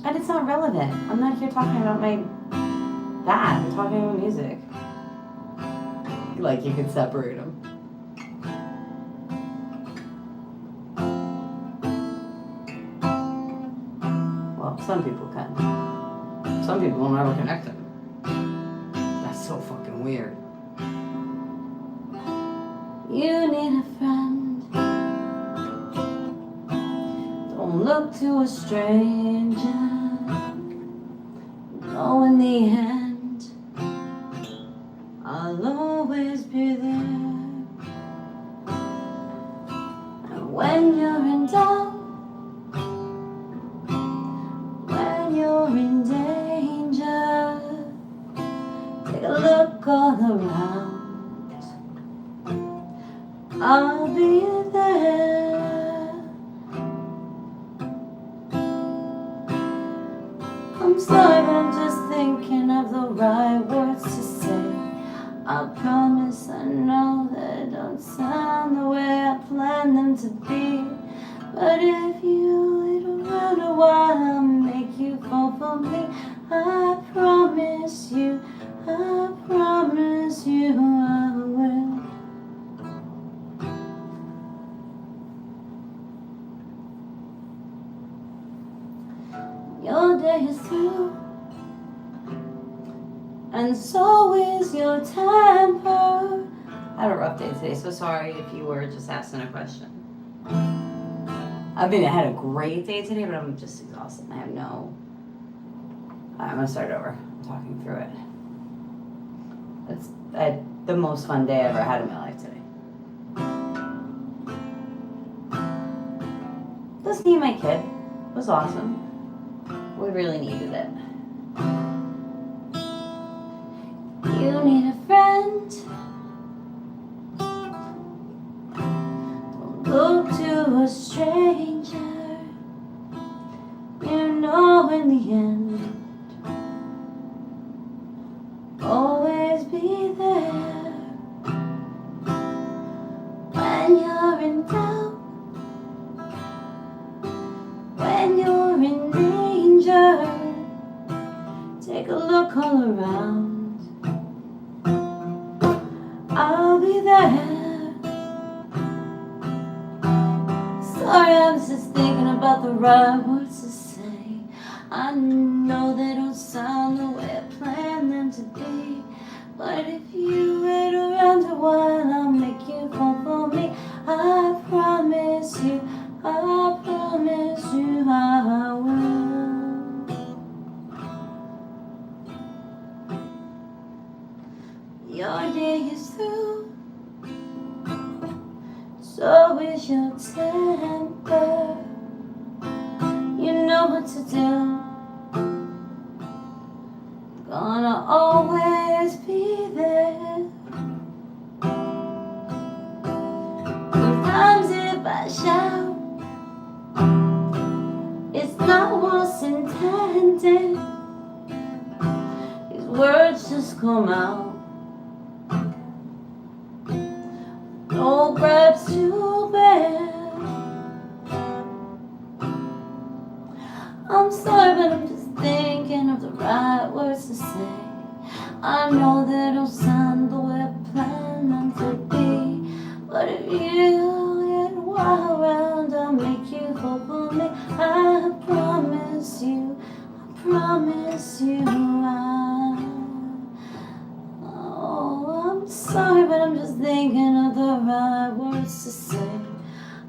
And it's not relevant. I'm not here talking about my that. I'm talking about music. Like you could separate them. Well, some people can. Some people will never connect them. That's so fucking weird. You need a friend. Don't look to a stranger. No, in the end, I'll always be there. And when you're in doubt, when you're in danger, take a look all around. I'll be there. I'm sorry, but I'm just thinking of the right words to say. I promise I know they don't sound the way I planned them to be. But if you wait around a while, I'll make you fall for me. I promise you I will. Your day is through, and so is your temper. I had a rough day today, so sorry if you were just asking a question. I mean, I had a great day today, but I'm just exhausted. I have no... I'm going to start over. I'm talking through it. I had the most fun day I ever had in my life today. Just me and my kid. It was awesome. We really needed it. You need a friend. Don't look to a stranger. You know in the end, always be there. When you're in doubt, when you're in danger, take a look all around. I'll be there. Sorry, I was just thinking about the right words to say. I know they don't sound the way I planned them to be. But if you wait around a while, I'll make you fall for me. I promise you I will. Your day is through, so is your temper. You know what to do. Gonna always be there. Sometimes if I shout, it's not what's intended. These words just come out. No grabs to bear. I'm sorry, but I'm just thinking of the right words to say. I know they don't sound the way I planned them to be. But if you get wild around, I'll make you fall for me. I promise you Oh, I'm sorry, but I'm just thinking of the right words to say.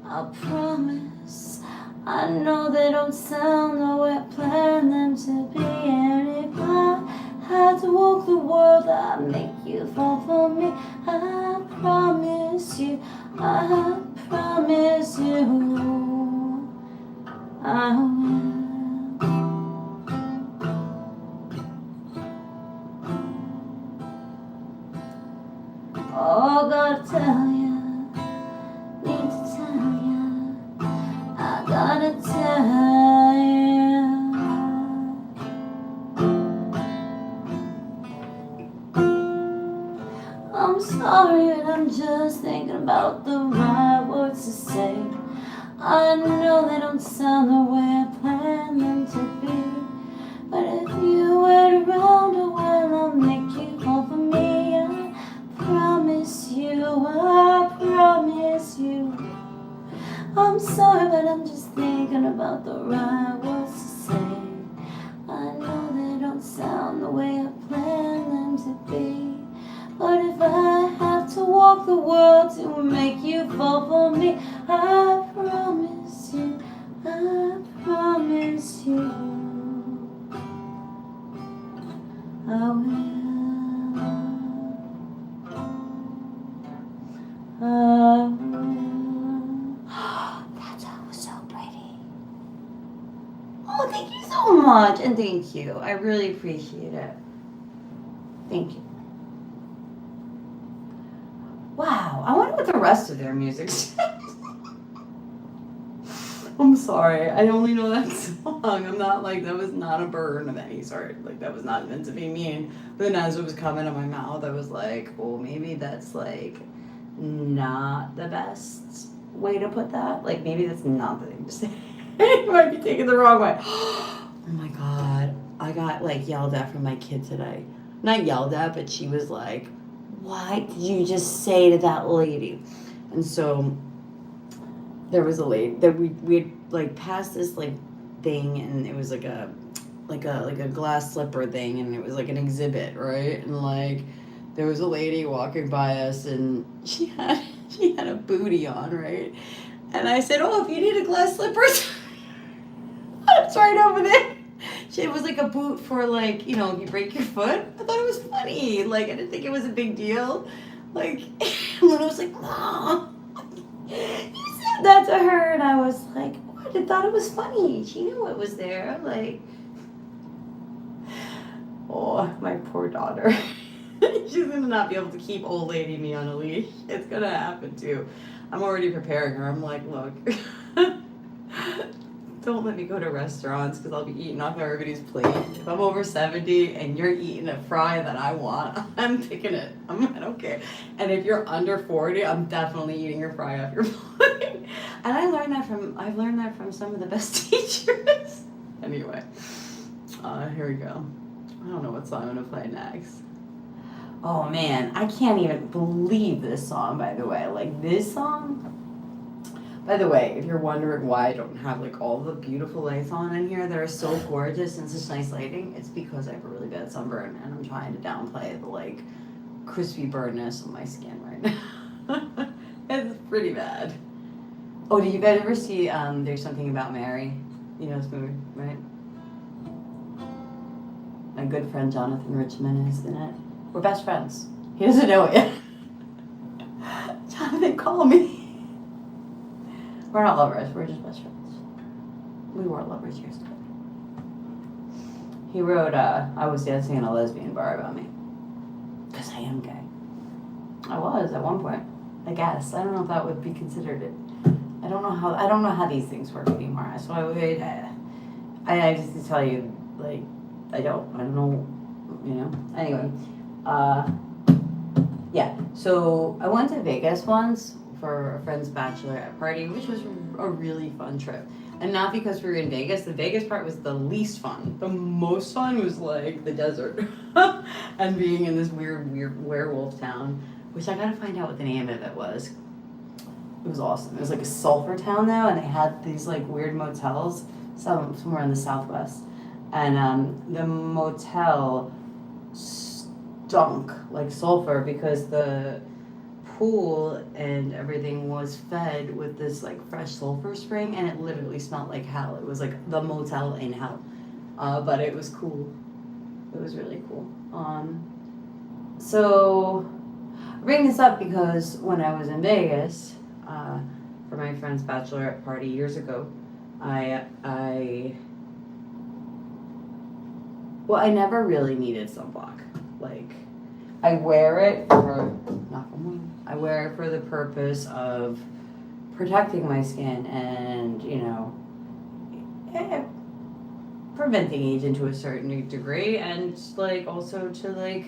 I promise I know they don't sound the way I planned them to be. And if I had to walk the world, I'd make you fall for me. I promise you I will. Oh, gotta tell ya, need to tell ya, I gotta tell ya. I'm sorry, and I'm just thinking about the right words to say. I know they don't sound the way I planned them to be. out the right words to say. I know they don't sound the way I planned them to be, but if I have to walk the world to make you fall for me, I promise you, I promise you, I will. That song was so pretty. Oh, thank you so much, and thank you. I really appreciate it. Thank you. Wow, I wonder what the rest of their music says. I'm sorry, I only know that song. I'm not like, that was not a burn of any sort. Like, that was not meant to be mean. But then as it was coming out of my mouth, I was like, oh, maybe that's like not the best way to put that. Like, maybe that's not the thing to say. You might be taken the wrong way. Oh my God, I got like yelled at from my kid today. Not yelled at, but she was like, what did you just say to that lady? And so there was a lady that we like passed this like thing, and it was like a glass slipper thing, and it was like an exhibit, right? And like there was a lady walking by us, and she had a booty on, right? And I said, oh, if you need a glass slipper, it's right over there. It was like a boot for like, you know, if you break your foot. I thought it was funny. Like, I didn't think it was a big deal. Like, and then I was like, Mom, you said that to her. And I was like, what? I thought it was funny. She knew it was there. Like, oh, my poor daughter. She's gonna not be able to keep old lady me on a leash. It's gonna happen too. I'm already preparing her. I'm like, look, don't let me go to restaurants because I'll be eating off everybody's plate. If I'm over 70 and you're eating a fry that I want, I'm picking it. I don't care. And if you're under 40, I'm definitely eating your fry off your plate. And I've learned that from some of the best teachers. Anyway, here we go. I don't know what song I'm gonna play next. Oh man, I can't even believe this song, by the way. Like, this song, by the way, if you're wondering why I don't have like all the beautiful lights on in here that are so gorgeous and such nice lighting, it's because I have a really bad sunburn and I'm trying to downplay the like crispy burnness of my skin right now. It's pretty bad. Oh, did you guys ever see There's Something About Mary? You know this movie, right? My good friend Jonathan Richman is in it. We're best friends. He doesn't know it yet. Jonathan, call me. We're not lovers. We're just best friends. We were lovers years ago. He wrote, I Was Dancing in a Lesbian Bar about me. Because I am gay. I was at one point. I guess. I don't know if that would be considered it. I don't know how these things work anymore. So I just tell you, like, I don't know, you know. Anyway. Yeah, so I went to Vegas once for a friend's bachelorette party, which was a really fun trip. And not because we were in Vegas. The Vegas part was the least fun. The most fun was like the desert and being in this weird werewolf town, which I gotta find out what the name of it was. It was awesome. It was like a sulfur town though, and they had these like weird motels somewhere in the Southwest. And the motel stunk like sulfur because the pool and everything was fed with this like fresh sulfur spring, and it literally smelled like hell. It was like the motel in hell, but it was cool. It was really cool. So I bring this up because when I was in Vegas for my friend's bachelorette party years ago, I never really needed sunblock. Like, I wear it for, I wear it for the purpose of protecting my skin and, you know, preventing aging to a certain degree, and like also to like,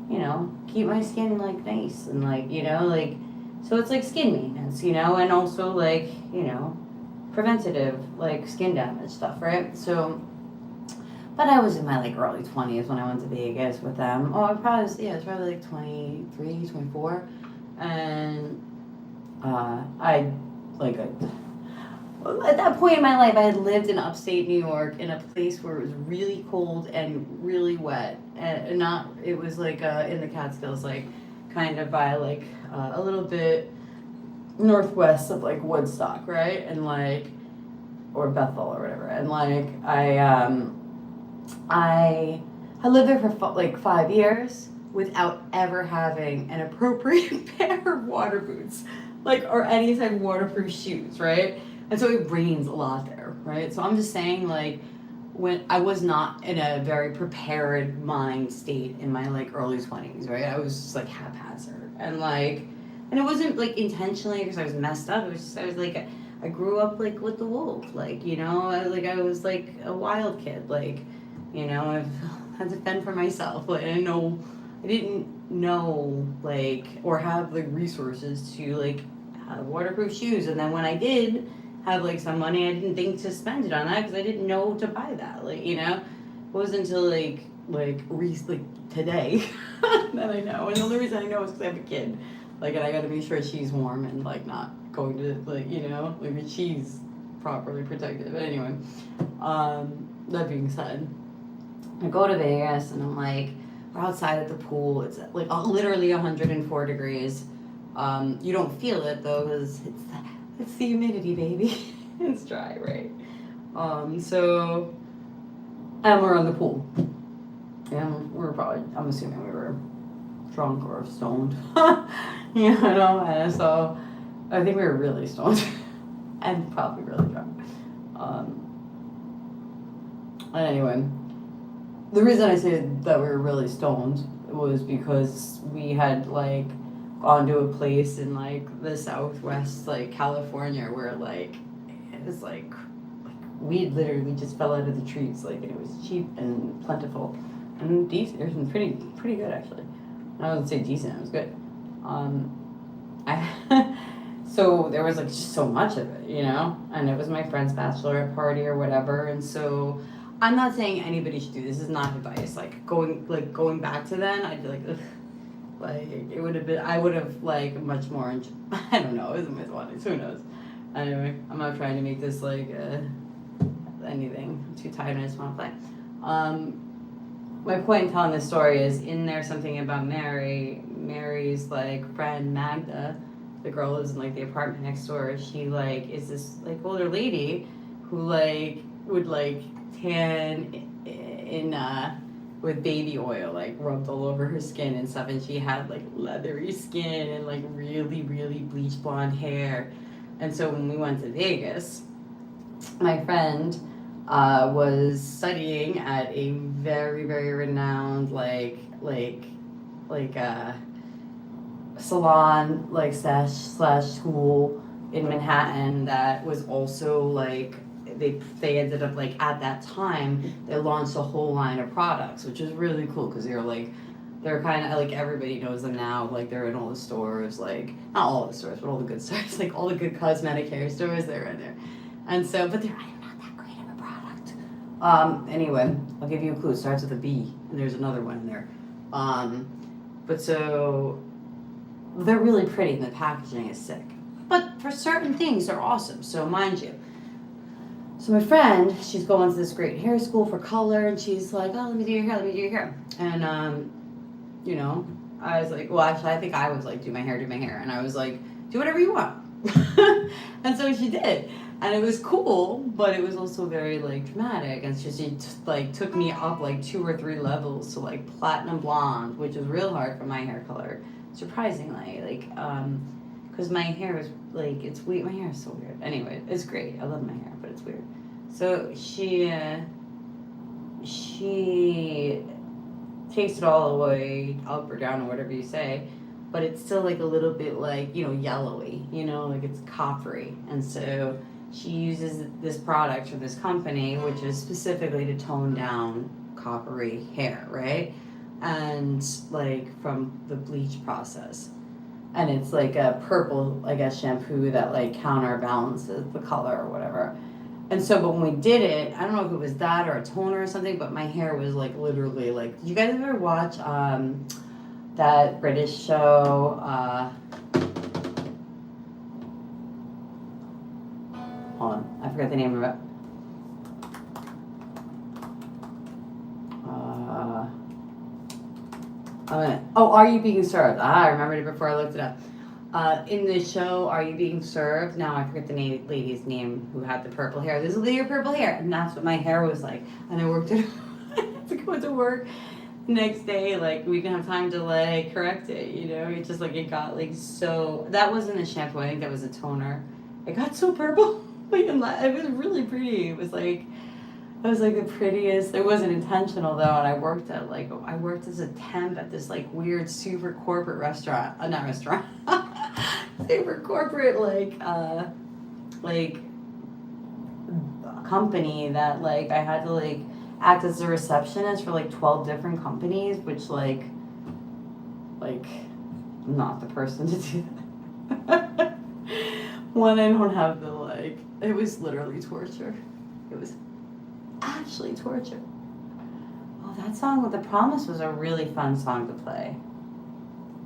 you know, keep my skin like nice and like, you know, like, so it's like skin maintenance, you know, and also like, you know, preventative like skin damage stuff, right? So, but I was in my like early 20s when I went to Vegas with them. Oh, it was probably like 23, 24. And at that point in my life, I had lived in upstate New York in a place where it was really cold and really wet, and not. It was like in the Catskills, like kind of by like a little bit northwest of like Woodstock, right? And like or Bethel or whatever. And like I lived there for like 5 years without ever having an appropriate pair of water boots, like or any type of waterproof shoes, right? And so it rains a lot there, right? So I'm just saying like when I was not in a very prepared mind state in my like early 20s, right? I was just like haphazard and it wasn't like intentionally because I was messed up. It was just I was like I grew up like with the wolf, like I was like a wild kid, like I've had to fend for myself. Like I didn't know like or have the resources to like have waterproof shoes, and then when I did have like some money, I didn't think to spend it on that because I didn't know to buy that. Like it wasn't until like today that I know, and the only reason I know is because I have a kid. Like, and I got to make sure she's warm and like not going to like like she's properly protected. But anyway, that being said, I go to Vegas and I'm like, we're outside at the pool. It's like literally 104 degrees. You don't feel it though because it's the humidity, baby. It's dry, right? So, and we're on the pool. And we're probably, I'm assuming we were drunk or stoned. And so I think we were really stoned and probably really drunk. And anyway, the reason I say that we were really stoned was because we had like gone to a place in like the southwest, like California, where like it was like weed literally just fell out of the trees, like and it was cheap and plentiful and decent. It was pretty good actually. I wouldn't say decent, it was good. So there was like just so much of it, and it was my friend's bachelorette party or whatever, and so I'm not saying anybody should do this. This is not advice. Like going back to then, I'd be like, ugh, like it would have been. I would have like much more. I don't know. It was in my 20s. Who knows? Anyway, I'm not trying to make this like anything too tight. I just want to play. My point in telling this story is in there something about Mary's like friend Magda, the girl who lives in like the apartment next door. She like is this like older lady who like would like tan in with baby oil like rubbed all over her skin and stuff, and she had like leathery skin and like really really bleach blonde hair. And so when we went to Vegas, my friend was studying at a very very renowned salon like slash school in Manhattan that was also like they ended up like at that time they launched a whole line of products, which is really cool because they're kind of like everybody knows them now, like they're in all the stores, like not all the stores but all the good stores, like all the good cosmetic hair stores, they're in there. And so but they're not that great of a product. Anyway, I'll give you a clue. It starts with a B and there's another one in there. But so they're really pretty and the packaging is sick, but for certain things they're awesome, so mind you. So my friend, she's going to this great hair school for color, and she's like, "Oh, let me do your hair." And I was like, "Well, actually, I think I was like, do my hair," and I was like, "Do whatever you want." And so she did, and it was cool, but it was also very like dramatic. And she took me up like 2 or 3 levels to like platinum blonde, which is real hard for my hair color, surprisingly. Because my hair is like it's weird. My hair is so weird. Anyway, it's great. I love my hair, but it's weird. So she takes it all the way up or down or whatever you say, but it's still like a little bit like yellowy. Like it's coppery, and so she uses this product from this company, which is specifically to tone down coppery hair, right? And like from the bleach process. And it's like a purple, I guess, shampoo that like counterbalances the color or whatever. And so, but when we did it, I don't know if it was that or a toner or something, but my hair was like literally like. Did you guys ever watch that British show? Hold on, I forgot the name of it. Are You Being Served? I remembered it before I looked it up. In the show, Are You Being Served? Now I forget the lady's name who had the purple hair. There's a lady with purple hair, and that's what my hair was like. And I worked it. I had to go to work the next day. Like we didn't have time to like correct it. You know, it just like it got like so. That wasn't a shampoo. I think that was a toner. It got so purple. Like it was really pretty. It was like the prettiest. It wasn't intentional though, and I worked as a temp at this like weird super corporate restaurant. Not restaurant. Super corporate like company that like I had to like act as a receptionist for like 12 different companies, which like I'm not the person to do that. One, I don't have the like. It was literally torture. It was actually torture. Oh, that song with The Promise was a really fun song to play.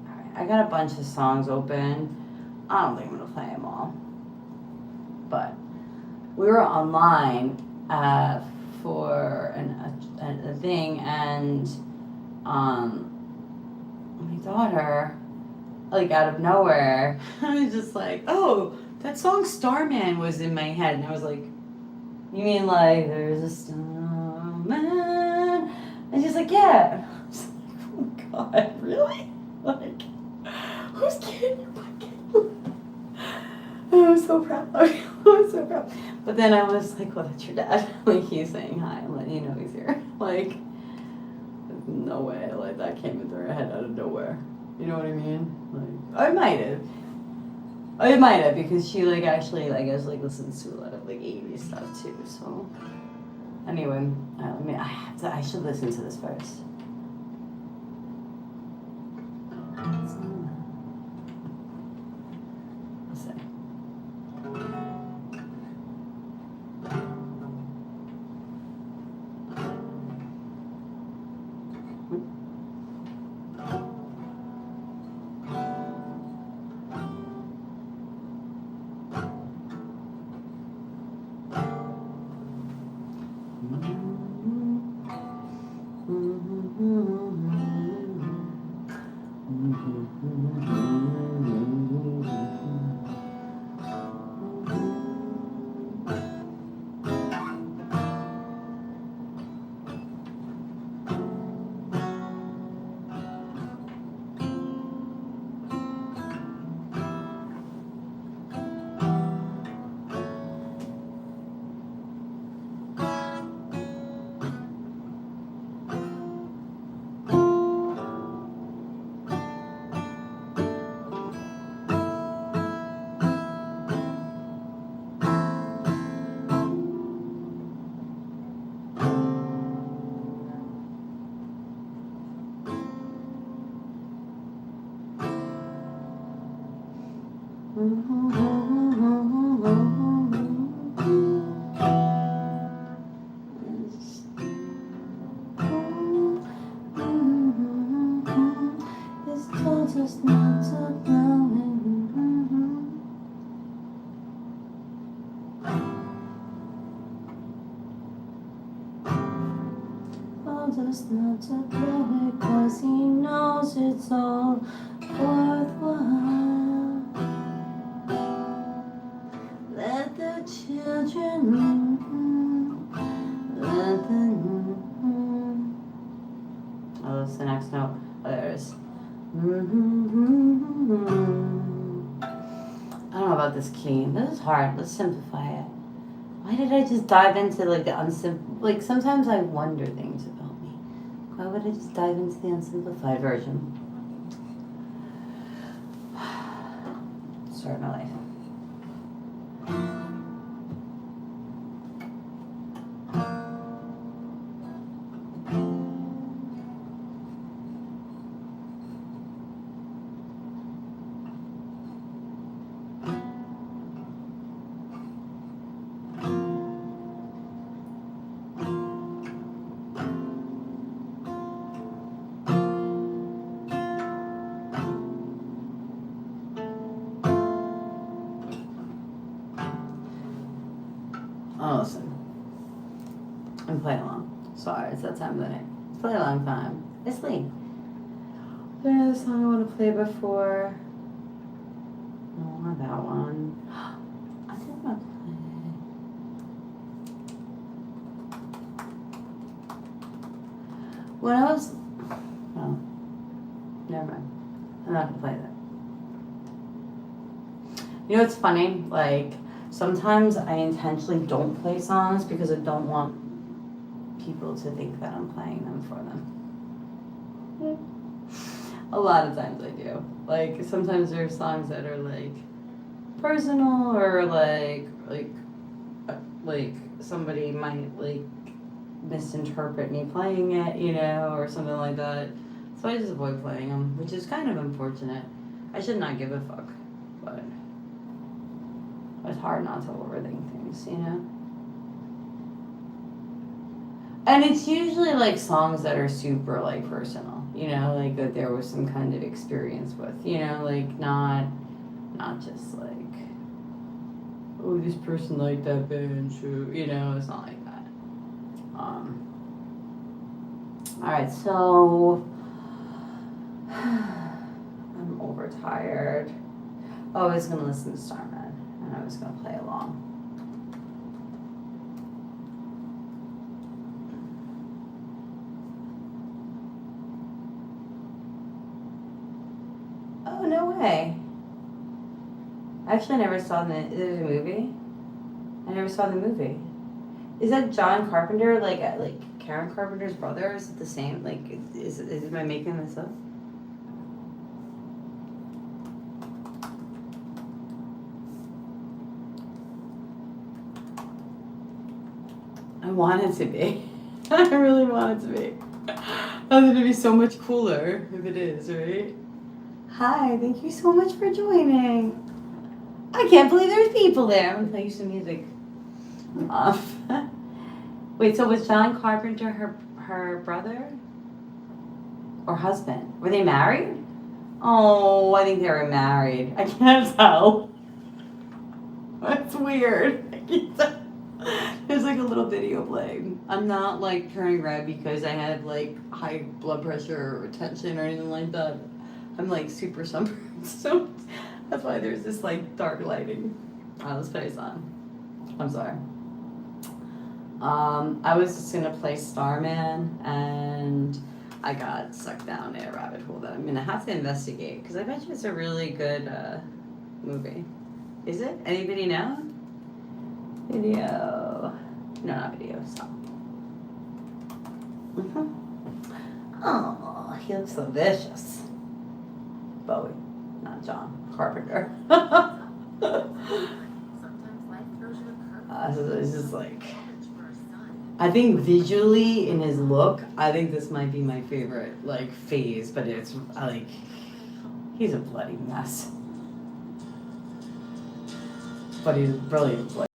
Alright, I got a bunch of songs open. I don't think I'm gonna play them all. But we were online for a thing, and my daughter, like out of nowhere, I was just like, oh, that song Starman was in my head, and I was like, you mean like there's a starman? And she's like, yeah. And I was like, oh my god, really? Like, who's kidding you? I was so proud. I was so proud. But then I was like, well, that's your dad. Like, he's saying hi and letting you know he's here. Like, no way. Like, that came into her head out of nowhere. You know what I mean? Like, I might have, because she, like, actually, I guess, like, listens to a lot of, like, 80s stuff, too. So, anyway, I should listen to this first. Let's see. Just not to blow it, 'cause he knows it's all worthwhile. Let the children let them. Oh, that's the next note. Oh, there it is. I don't know about this key. This is hard. Let's simplify it. Why did I just dive into like the like sometimes I wonder things about me. Why would I just dive into the unsimplified version? Story of my life. and play along. Sorry, it's that time of the night. Play along time. It's late. Is there another song I want to play before? No, not that one. I did want to play. When I was. Oh, never mind. I'm not gonna play that. You know what's funny? Like, sometimes I intentionally don't play songs because I don't want people to think that I'm playing them for them. A lot of times I do. Like, sometimes there are songs that are like personal or like somebody might like misinterpret me playing it, you know, or something like that. So I just avoid playing them, which is kind of unfortunate. I should not give a fuck, but it's hard not to overthink things, you know? And it's usually like songs that are super like personal, you know, like that there was some kind of experience with, you know, like not just like, oh, this person liked that band, true, you know, it's not like that. All right, so I'm overtired. Oh, I was gonna listen to Starman, and I was gonna play along. Oh, no way. Actually, I never saw there's a movie. I never saw the movie. Is that John Carpenter, like Karen Carpenter's brother? Is it the same? Like, am I making this up? I want it to be. I really want it to be. I think it'd be so much cooler if it is, right? Hi, thank you so much for joining. I can't believe there's people there. I'm gonna play you some music. Wait, so was John Carpenter her brother or husband? Were they married? Oh, I think they were married. I can't tell. That's weird. I can't tell. There's like a little video playing. I'm not like turning red because I have like high blood pressure or tension or anything like that. I'm like super sunburned, so that's why there's this like dark lighting. Let's play a song. I'm sorry. I was just gonna play Starman, and I got sucked down a rabbit hole that I'm gonna have to investigate because I bet you it's a really good movie. Is it? Anybody know? Video. No, not video. Stop. Oh, he looks so vicious. Bowie, not John Carpenter. It's just like, I think visually in his look, I think this might be my favorite like phase, but it's like, he's a bloody mess. But he's brilliant. Like,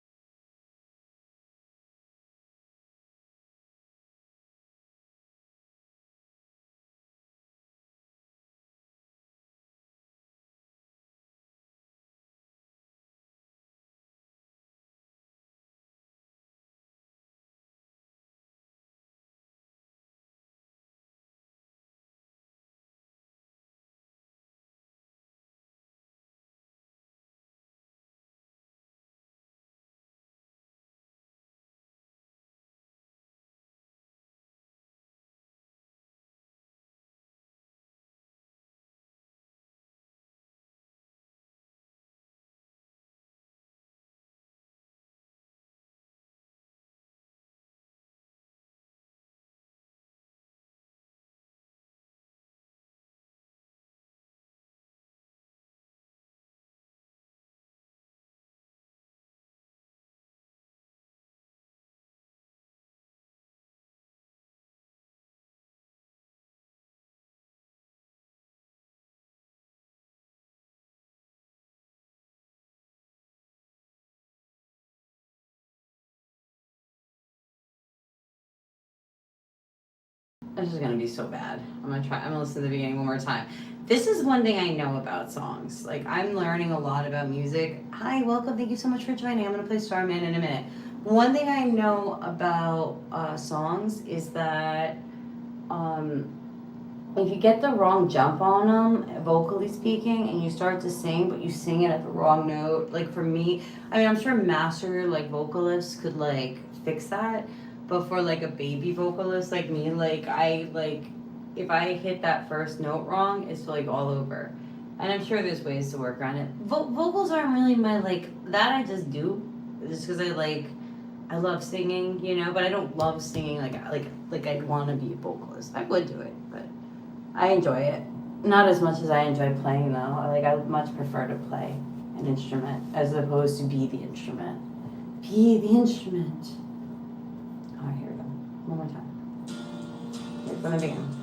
this is gonna be so bad. I'm gonna listen to the beginning one more time. This is one thing I know about songs. Like, I'm learning a lot about music. Hi, welcome. Thank you so much for joining. I'm gonna play Starman in a minute. One thing I know about songs is that um, if you get the wrong jump on them, vocally speaking, and you start to sing, but you sing it at the wrong note, like for me, I mean, I'm sure master like vocalists could like fix that, but for like a baby vocalist like me, like I like if I hit that first note wrong, it's like all over. And I'm sure there's ways to work around it. Vocals aren't really my like that. I just do, just because I love singing, you know, but I don't love singing like I'd want to be a vocalist. I would do it, but. I enjoy it. Not as much as I enjoy playing though. I would much prefer to play an instrument as opposed to be the instrument. Be the instrument. Alright, here we go. One more time. Here, from the beginning.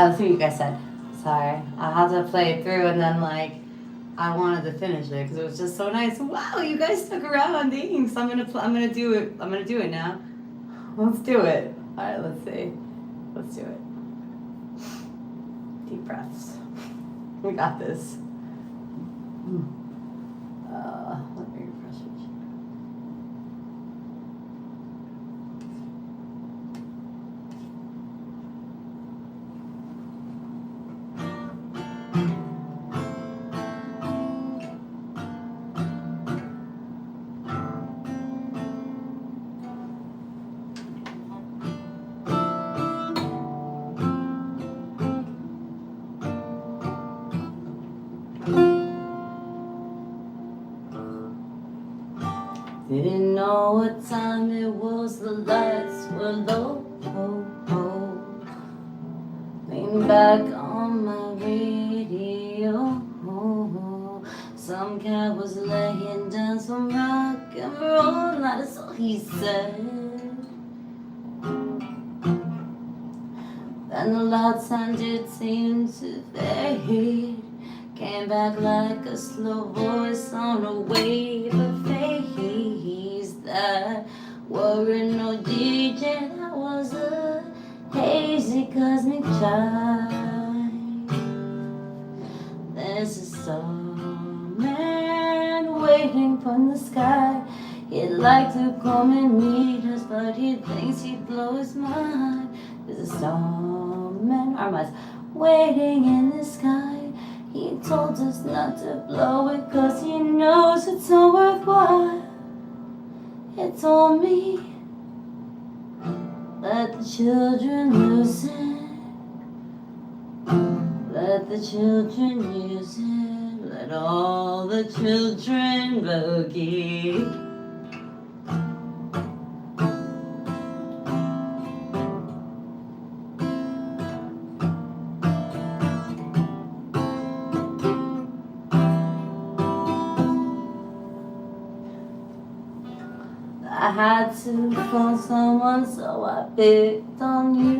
Let's see what you guys said. Sorry. I had to play it through and then like I wanted to finish it because it was just so nice. Wow, you guys stuck around. Thanks. I'm gonna do it. I'm gonna do it now. Let's do it. All right, let's see. Let's do it. Deep breaths. We got this. Let me refresh it. Didn't know what time it was, the lights were low. Lean back on my radio. Some cat was laying down some rock and roll, that's all he said. Then the loud sound did seem to fade. Came back like a slow voice on a wave of haze. That weren't no DJ, that was a hazy cosmic child. There's a starman waiting from the sky. He'd like to come and meet us, but he thinks he'd blow his mind. There's a starman, armas, waiting in the sky. He told us not to blow it 'cause he knows it's all worthwhile. He told me, let the children listen. Let the children use it. Let all the children boogie. I had to phone someone, so I picked on you.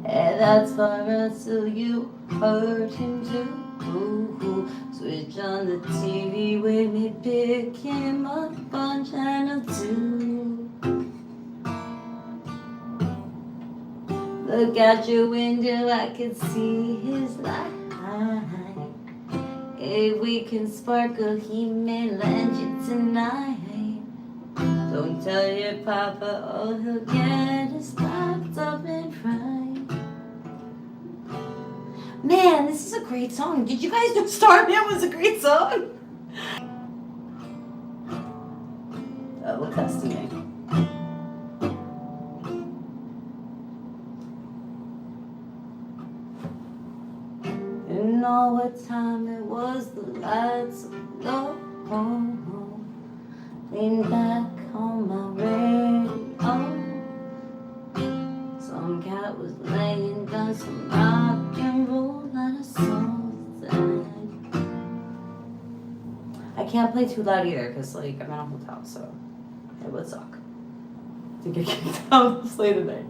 And that's far until you heard him too. Switch on the TV with me, pick him up on channel 2. Look out your window, I can see his light. If we can sparkle, he may land you tonight. Don't tell your papa, all he'll get is locked up in pride. Man, this is a great song. Did you guys know Starman was a great song? We'll test me. Didn't know what time it was, the lights were low. Lean back on my radio. Some cat was laying down some rock and roll that I saw. I can't play too loud either because like I'm in a hotel, so it would suck to get kicked out to play today.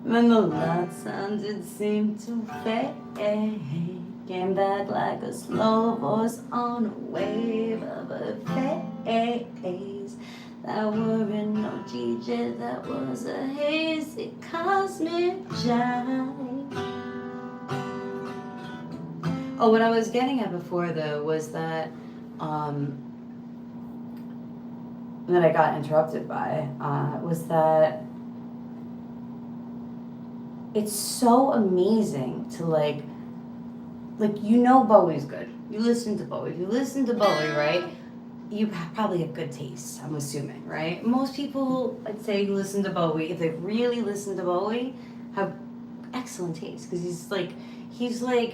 And then the loud sound did seem to fade. Came back like a slow voice on a wave of a phase. That weren't no DJ, that was a hazy cosmic jive. Oh, what I was getting at before though was that that I got interrupted by was that it's so amazing to like you know Bowie's good. You listen to Bowie. If you listen to Bowie, right, you probably have good taste, I'm assuming, right? Most people, I'd say, who listen to Bowie, if they really listen to Bowie, have excellent taste because he's like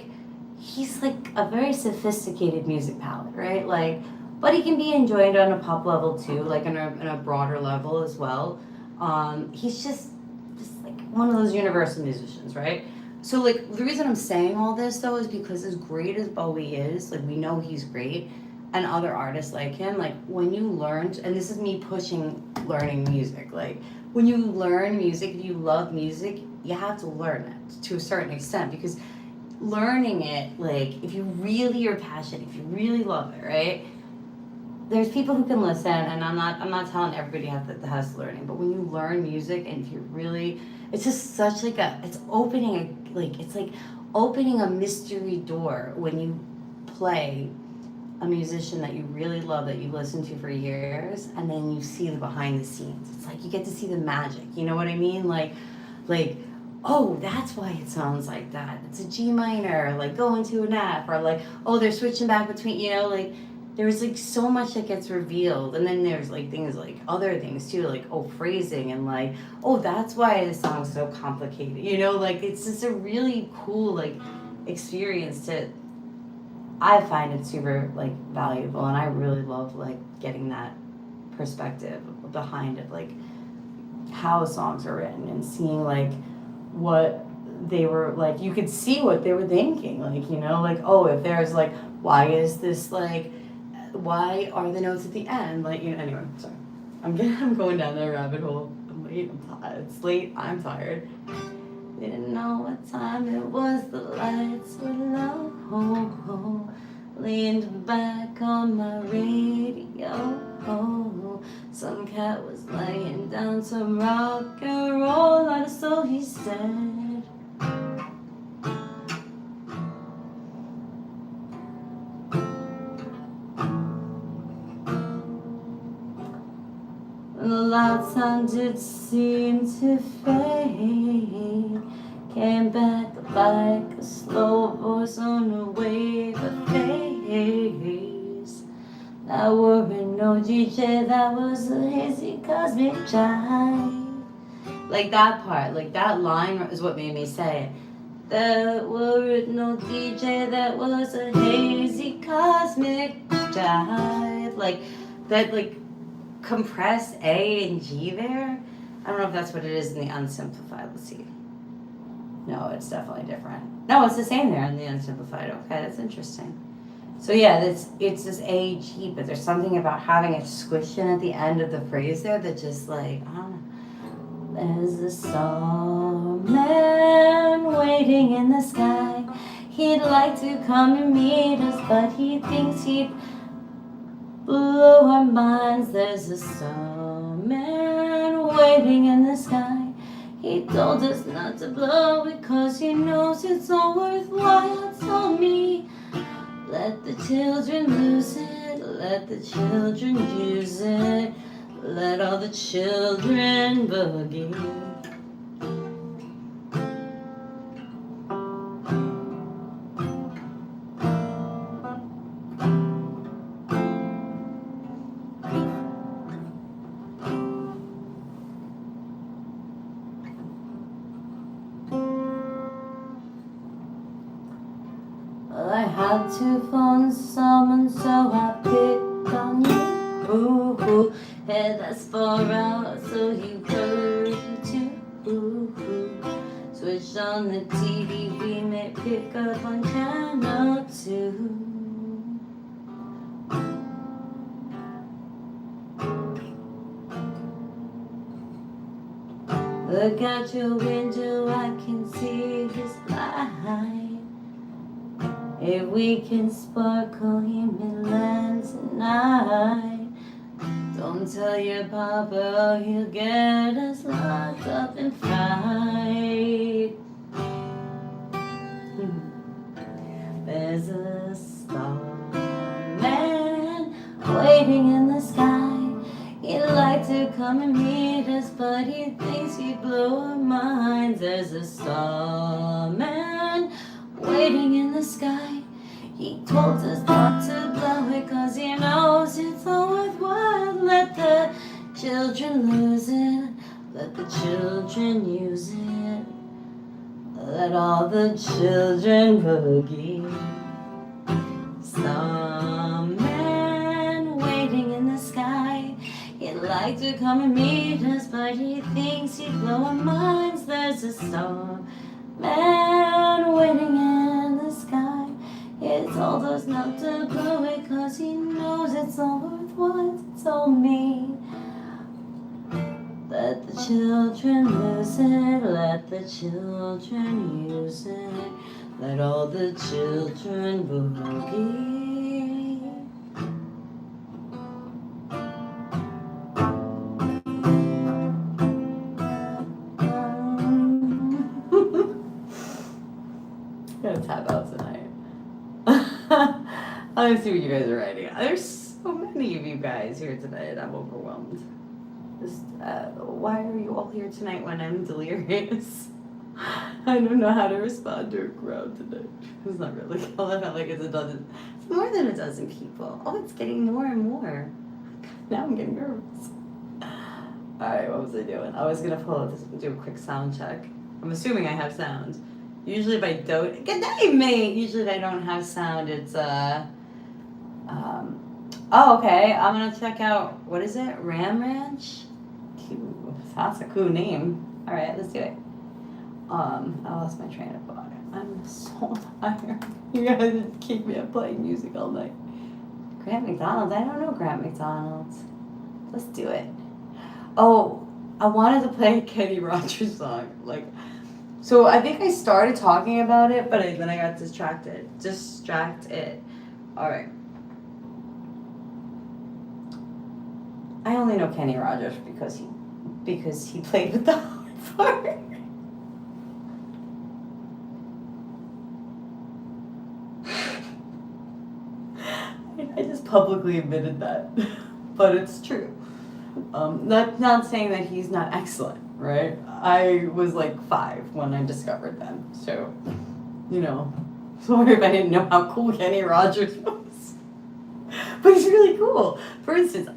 a very sophisticated music palette, right? Like, but he can be enjoyed on a pop level too, like in a broader level as well. He's just like one of those universal musicians, right? So like the reason I'm saying all this though is because as great as Bowie is, like we know he's great, and other artists like him, like when you learn, and this is me pushing learning music, like when you learn music, if you love music, you have to learn it to a certain extent because learning it, like, if you really are passionate, if you really love it, right? There's people who can listen, and I'm not telling everybody has to learn it, but when you learn music and if you really, it's just such like it's like opening a mystery door when you play a musician that you really love, that you listened to for years, and then you see the behind the scenes. It's like you get to see the magic. You know what I mean? Like, oh, that's why it sounds like that. It's a G minor, like going to an F, or like, oh, they're switching back between. You know, like there's like so much that gets revealed, and then there's like things like other things too, like oh, phrasing, and like oh, that's why the song's so complicated. You know, like it's just a really cool like experience to. I find it super like valuable, and I really love like getting that perspective behind it, like how songs are written and seeing like what they were like. You could see what they were thinking, like you know, like oh, if there's like why is this like why are the notes at the end like you know. Anyway, sorry, I'm going down that rabbit hole. I'm late. I'm tired. It's late. I'm tired. Didn't know what time it was, the lights were low. Leaned back on my radio. Some cat was laying down some rock and roll, not a soul, he said. And the loud sound did seem to fade. Came back like a slow voice on a wave of face. That weren't no DJ, that was a hazy cosmic jive. Like that part, like that line is what made me say it. There weren't no DJ, that was a hazy cosmic jive. Like that, like compressed A and G there. I don't know if that's what it is in the unsimplified. Let's see. No, it's definitely different. No, it's the same there in the unsimplified. Okay, that's interesting. So yeah, it's this A, G, but there's something about having it squished in at the end of the phrase there that just like, I don't know. There's a starman waiting in the sky. He'd like to come and meet us, but he thinks he'd blow our minds. There's a starman waiting in the sky. He told us not to blow because he knows it's all worthwhile. Told me, let the children lose it, let the children use it, let all the children boogie. I had to phone someone, so I picked on you. Ooh, hey, that's 4 hours, so you heard too. Switch on the TV, we may pick up on channel 2. Look out your window, I can see this light. If we can sparkle him in land tonight, don't tell your papa, he'll get us locked up and fight. There's a starman waiting in the sky. He'd like to come and meet us, but he thinks he'd blow our minds. There's a starman waiting in the sky. He told us not to blow it cause he knows it's all worthwhile. Let the children lose it, let the children use it, let all the children boogie. Starman waiting in the sky. He'd like to come and meet us, but he thinks he'd blow our minds. There's a starman waiting in the sky. He told us not to blow it cause he knows it's all worthwhile. He told me, let the children lose it, let the children use it, Let all the children boogie. I'm gonna tap out tonight. I see what you guys are writing. There's so many of you guys here tonight. I'm overwhelmed. Just, why are you all here tonight when I'm delirious? I don't know how to respond to a crowd today. It's not really. I felt like it's a dozen. It's more than a dozen people. Oh, it's getting more and more. Now I'm getting nervous. Alright, what was I doing? I was gonna do a quick sound check. I'm assuming I have sound. Usually if I don't, good night, mate. Usually if I don't have sound, it's oh, okay. I'm gonna check out, what is it? Ram Ranch? That's a cool name. All right, let's do it. I lost my train of thought. I'm so tired. You guys keep me up playing music all night. Grant McDonald's. I don't know Grant McDonald's. Let's do it. Oh, I wanted to play a Kenny Rogers song. So I think I started talking about it, but then I got distracted. All right. I only know Kenny Rogers because he played with the harp. I just publicly admitted that, but it's true. Not saying that he's not excellent, right? I was like 5 when I discovered them, so sorry if I didn't know how cool Kenny Rogers was, but he's really cool. For instance,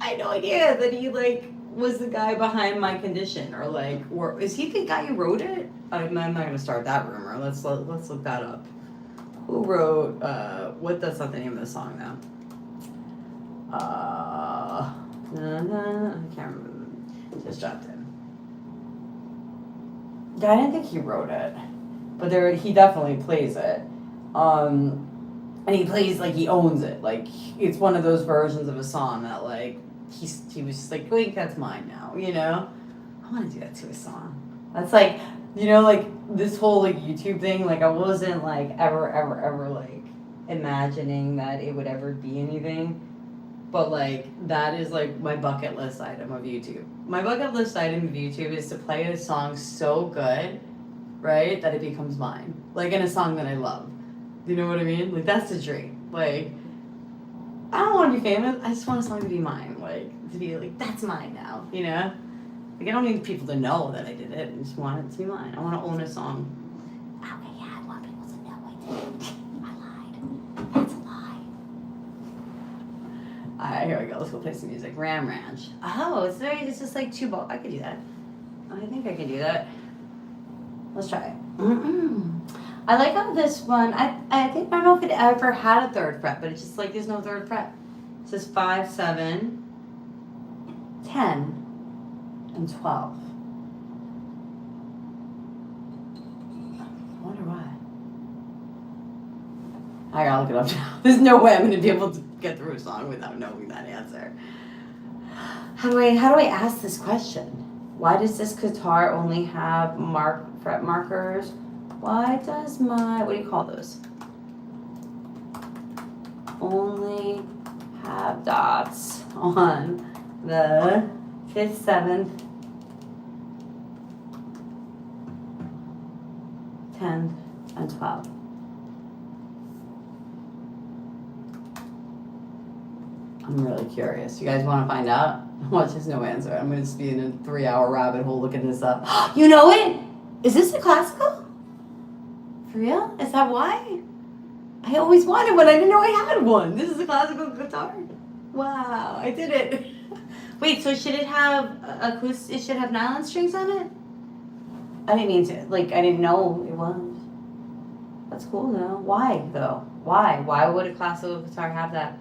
I had no idea that he was the guy behind My Condition, or is he the guy who wrote it? I'm not gonna start that rumor. Let's look that up. Who wrote that's not the name of the song now. I can't remember. Just dropped him. Yeah, I didn't think he wrote it, but he definitely plays it. And he plays he owns it. It's one of those versions of a song that he was just wait, that's mine now. I want to do that to a song. That's this whole YouTube thing. I wasn't ever imagining that it would ever be anything. But that is my bucket list item of YouTube. My bucket list item of YouTube is to play a song so good, right, that it becomes mine. In a song that I love. You know what I mean? That's the dream. I don't want to be famous. I just want a song to be mine. To be that's mine now. I don't need people to know that I did it. I just want it to be mine. I want to own a song. Okay, yeah, I want people to know I did it. I lied. That's a lie. Alright, here we go. Let's go play some music. Ram Ranch. Oh, it's just 2 balls. I could do that. I think I can do that. Let's try it. I like how this one, I don't know if it ever had a 3rd fret, but it's just there's no 3rd fret. It says 5, 7, 10, and 12. I wonder why. I gotta look it up now. There's no way I'm gonna be able to get through a song without knowing that answer. How do I ask this question? Why does this guitar only have fret markers? Why does what do you call those? Only have dots on the 5th, 7th, 10th, and 12th. I'm really curious. You guys want to find out? Watch, there's no answer. I'm going to just be in a 3-hour rabbit hole looking this up. You know it? Is this a classical? For real? Is that why? I always wanted one. I didn't know I had one. This is a classical guitar. Wow, I did it. Wait, so should it have it should have nylon strings on it? I didn't mean to. I didn't know it was. That's cool though. Why though? Why? Why would a classical guitar have that?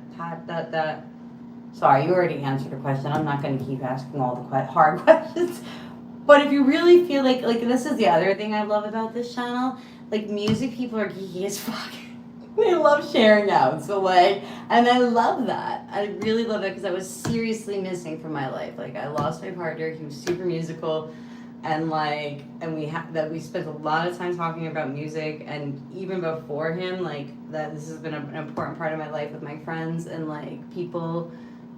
Sorry, you already answered the question. I'm not going to keep asking all the hard questions. But if you really feel like this is the other thing I love about this channel. Music people are geeky as fuck. They love sharing out. So and I love that. I really love that because I was seriously missing from my life. I lost my partner. He was super musical. and like, and we spent a lot of time talking about music, and even before him, like that this has been an important part of my life with my friends and like people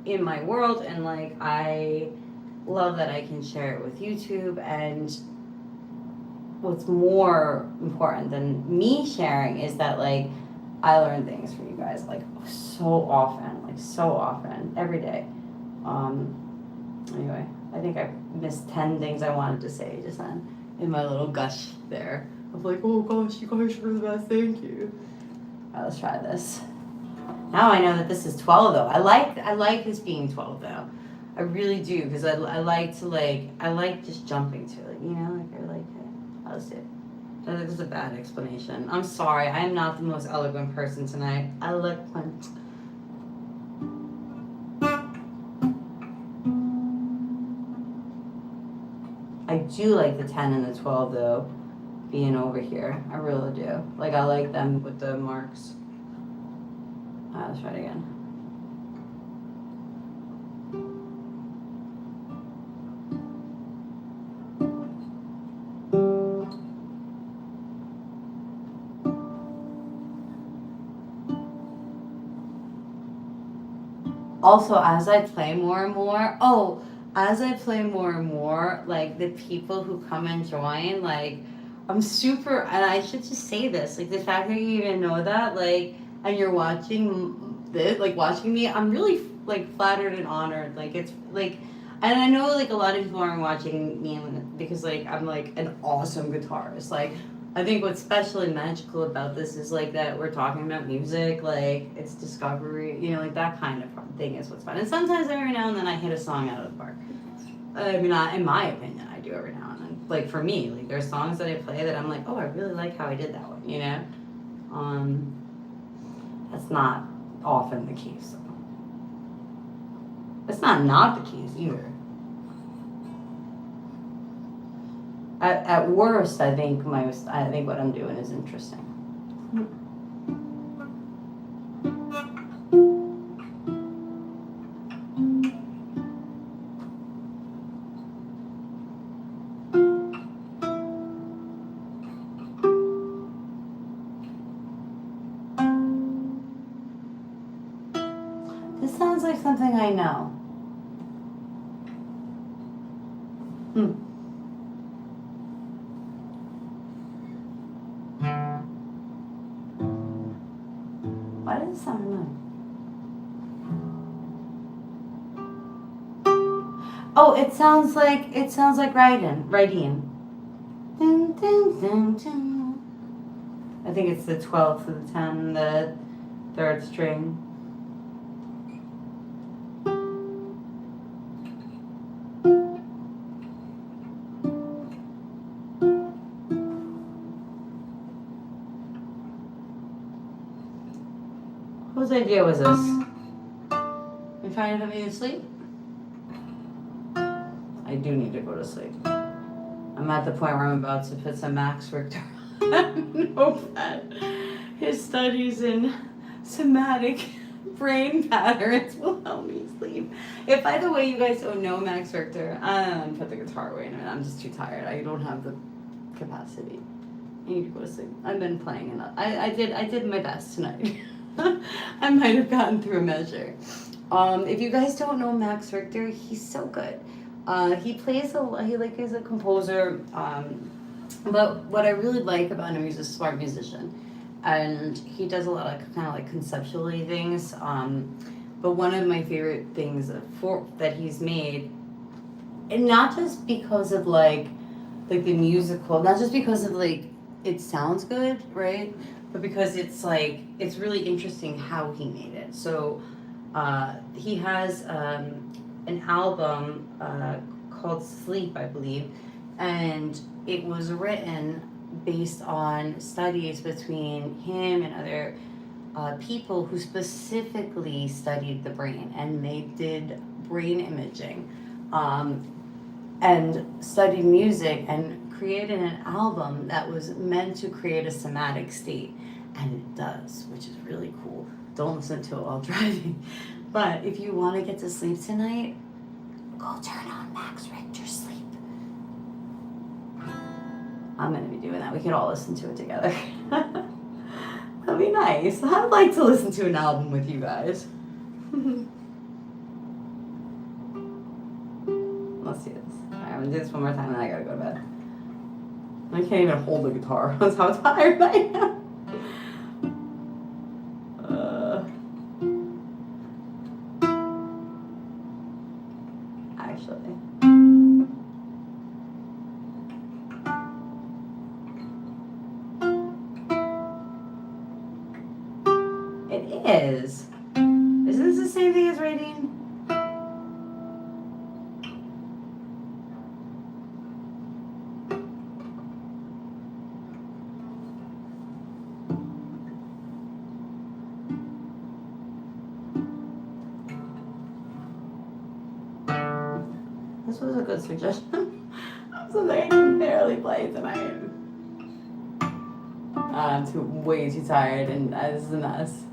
in my world, and like I love that I can share it with YouTube. And what's more important than me sharing is that like I learn things from you guys like so often, every day. Anyway, I think I missed 10 things I wanted to say just then in my little gush there of like, oh gosh, you guys are the best, thank you. Alright, let's try this. Now I know that this is 12 though. I like this being 12 though. I really do, because I like to like, I like just jumping to it, you know, like I like it. Let's do it. That was a bad explanation. I'm sorry, I am not the most eloquent person tonight. Eloquent. I do like the 10 and the 12 though, being over here. I really do. Like I like them with the marks. Let's try it again. Also, as I play more and more, like the people who come and join, like I'm super, and I should just say this, like the fact that you even know that, like, and you're watching this, like watching me, I'm really like flattered and honored. Like it's like, and I know like a lot of people aren't watching me because like I'm like an awesome guitarist. Like I think what's special and magical about this is like that we're talking about music, like it's discovery, you know, like that kind of thing is what's fun. And sometimes every now and then I hit a song out of the park. I mean, in my opinion, I do every now and then. Like for me, like there's songs that I play that I'm like, oh, I really like how I did that one, you know? That's not often the case. It's not the case either. At worst, I think what I'm doing is interesting. This sounds like something I know. Why does it sound familiar? Oh, it sounds like writing. Dun, dun, dun, dun. I think it's the 12th to the 10, the third string. Whose idea was this? You trying to put me to sleep? I do need to go to sleep. I'm at the point where I'm about to put some Max Richter on. Hope that his studies in somatic brain patterns will help me sleep. If, by the way, you guys don't know Max Richter, put the guitar away in a minute. I'm just too tired. I don't have the capacity. I need to go to sleep. I've been playing enough. I did my best tonight. I might have gotten through a measure. If you guys don't know Max Richter, he's so good. He is a composer. But what I really like about him, he's a smart musician, and he does a lot of kind of like conceptually things. But one of my favorite things that he's made, and not just because of like the musical, not just because of like it sounds good, right? But because it's like it's really interesting how he made it. So he has an album called Sleep, I believe, and it was written based on studies between him and other people who specifically studied the brain, and they did brain imaging and studied music and created an album that was meant to create a somatic state, and it does, which is really cool. Don't listen to it while driving. But if you want to get to sleep tonight, go turn on Max Richter Sleep. I'm gonna be doing that. We could all listen to it together. That'd be nice. I'd like to listen to an album with you guys. Let's see this. Alright, I'm gonna do this one more time and then I gotta go to bed. I can't even hold the guitar. That's how tired I am. Actually. It is. Isn't this the same thing as rating? This was a good suggestion. Something I can barely play tonight. I'm way too tired, and this is a mess.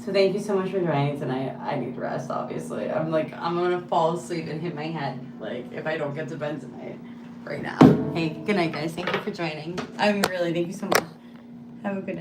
So thank you so much for joining tonight. I need rest, obviously. I'm gonna fall asleep and hit my head, like, if I don't get to bed tonight, right now. Hey, good night, guys. Thank you for joining. Thank you so much. Have a good night.